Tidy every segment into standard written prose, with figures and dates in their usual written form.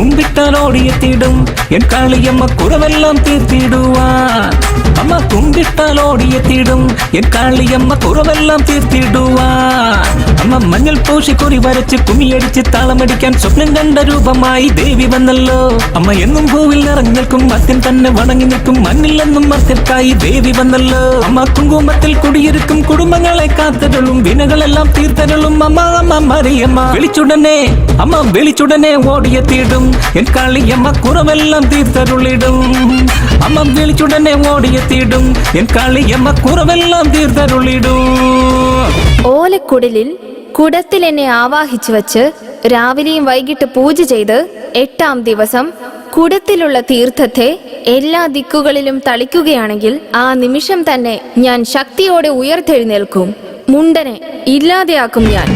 கும்பிட்டால் ஓடியத்திடும் என் காளியம்மா குறவெல்லாம் தீர்த்திடுவான். அம்மா கும்பிட்டால் ஓடியத்திடும் என் காளியம்மா குறவெல்லாம் தீர்த்திடுவான். அம்மா மஞ்சள் பூசி குறி வரைச்சு கும்மி அடிச்சு தாளம் அடிக்கான் சொப்னம் கண்ட ரூபமாய் தேவி வந்தல்லோ. அம்மா என்னும் பூவில் நிறங்கி நிற்கும் மத்தின் தன்னை வணங்கி நிற்கும் மண்ணில் என்னும் மரத்திற்காய் தேவி வந்தல்லோ. அம்மா குங்குமத்தில் குடியிருக்கும் குடும்பங்களை காத்தருளும் வினைகள் எல்லாம் தீர்த்தருளும் அம்மா அம்மா மரியம்மா. வெளிச்சுடனே அம்மா வெளிச்சுடனே ஓடிய தீடும் என் காளியம்மா குறவெல்லாம் தீர்த்தருளிடும். அம்மா வெளிச்சுடனே ஓடிய தீடும் என் காளியம்மா குறவெல்லாம் தீர்த்தருளிடும். ഓലക്കുടലിൽ കുടത്തിൽ എന്നെ ആവാഹിച്ചു വച്ച് രാവിലെയും വൈകിട്ട് പൂജ ചെയ്ത് 8ാം ദിവസം കുടത്തിലുള്ള തീർത്ഥത്തെ എല്ലാ ദിക്കുകളിലും തളിക്കുകയാണെങ്കിൽ ആ നിമിഷം തന്നെ ഞാൻ ശക്തിയോടെ ഉയർത്തെഴുന്നേൽക്കും. മുണ്ടനെ ഇല്ലാതെയാക്കും ഞാൻ.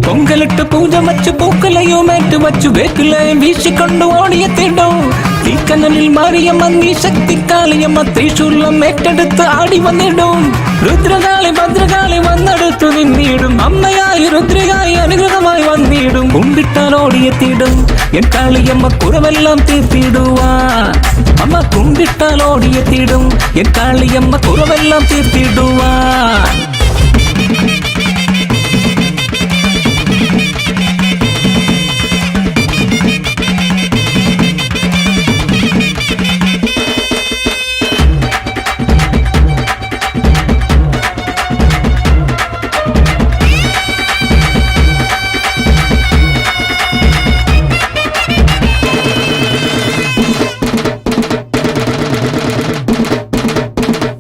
பொங்கலிட்டு பூஜை வச்சு பூக்களையும் மேட்டு வச்சு வேக்கிலையும் வீசிக்கொண்டு ஓடிய தீடும் தீக்கனலில் மாரியம்மன் நீ சக்தி காளியம்மா திரிசூலம் மேட்டெடுத்து ஆடி வந்திடும். ருத்ரகாளி பத்ரகாளி வந்தெடுத்து நின்றிடும் அம்மையாய் ருத்ரிகாய் அனுகிரகமாய் வந்திடும். கும்பிட்டால் ஓடிய தீடும் என் காளியம்மா குறவெல்லாம் தீர்த்திடுவான். அம்மா கும்பிட்டால் ஓடிய தீடும் என் காளியம்மா குறவெல்லாம் தீர்த்திடுவான்.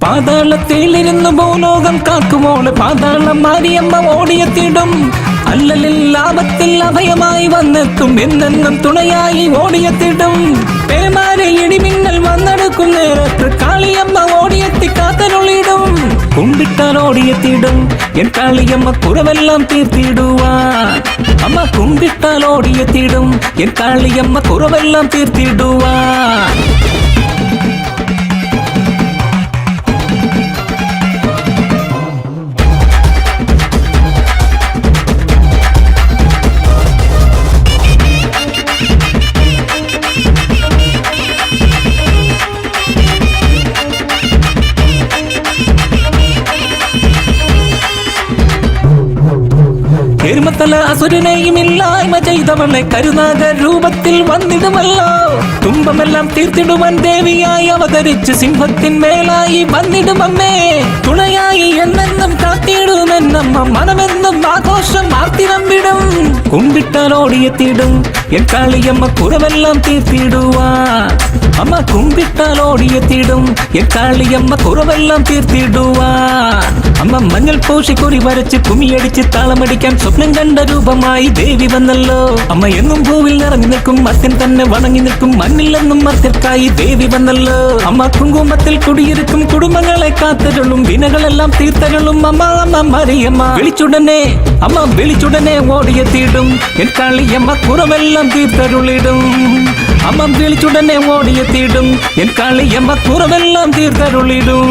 പാതാളത്തിൽ ഇരുന്ന് ഭൂലോകം കാക്കുമോള് പാതാളം മാരിയമ്മ ഓടിയെത്തിടും. അല്ലലിൽ ലാഭത്തിൽ അഭയമായി വന്നെത്തും എന്നെന്നും തുണയായി ഓടിയെത്തിടും. പെരുമാറി ഇടിമിന്നൽ വന്നെടുക്കും നേരത്ത് കാളിയമ്മ ഓടിയെത്തി കാത്തരുളിടും. കുമ്പിട്ടാൽ ഓടിയെത്തിടും എൻ കാളിയമ്മ കുറവെല്ലാം തീർത്തിടുവാൻ. അമ്മ കുമ്പിട്ടാൽ ഓടിയെത്തിടും എൻ കാളിയമ്മ കുറവെല്ലാം തീർത്തിടുവാൻ. എരുമത്തല അസുരനെയും ഇല്ലായ്മ ചെയ്തവളെ കരുനാഗ രൂപത്തിൽ വന്നിടുമല്ലോ. തുമ്പമെല്ലാം തീർത്തിടുവാൻ ദേവിയായി അവതരിച്ച് സിംഹത്തിൻ മേലായി വന്നിടുമമ്മേ. തുണയായി എന്നെന്നും കാത്തിടുമെന്നമ്മ മനമെന്നും ആഘോഷം ആർത്തിരമ്പിടും. കുമ്പിട്ടാൽ ഓടിയെത്തിടും എൻ കാളിയമ്മ കുറവെല്ലാം തീർത്തിടുവാൻ. അമ്മ കുമ്പിട്ടാൽ ഓടിയെത്തിടും എൻ കാളിയമ്മ കുറവെല്ലാം തീർത്തിടുവാൻ. അമ്മ മഞ്ഞൾ പൂശി കുറി വരച്ച് കുമിയടിച്ച് താളമടിക്കാൻ സ്വപ്നം കണ്ട രൂപമായി ദേവി വന്നല്ലോ. അമ്മ എന്നും പൂവിൽ നിറഞ്ഞു നിൽക്കും മർത്യൻ തന്നെ വണങ്ങി നിൽക്കും മണ്ണിലെന്നും മർത്യർക്കായി ദേവി വന്നല്ലോ. അമ്മ കുങ്കുമത്തിൽ കുടിയിരിക്കും കുടുംബങ്ങളെ കാത്തരുളും വിനകളെല്ലാം തീർത്തരുളും അമ്മ അമ്മ മറിയമ്മ. വിളിച്ചുടനെ അമ്മ വിളിച്ചുടനെ ഓടിയെത്തിയിടും എൻ കാളിയമ്മ കുറവെല്ലാം തീർത്തരുളിടും. അമ്മ വിളിച്ചുടനെ ഓടിയെത്തിയിടും എൻ കാളിയമ്മ കുറവെല്ലാം തീർത്തരുളിടും.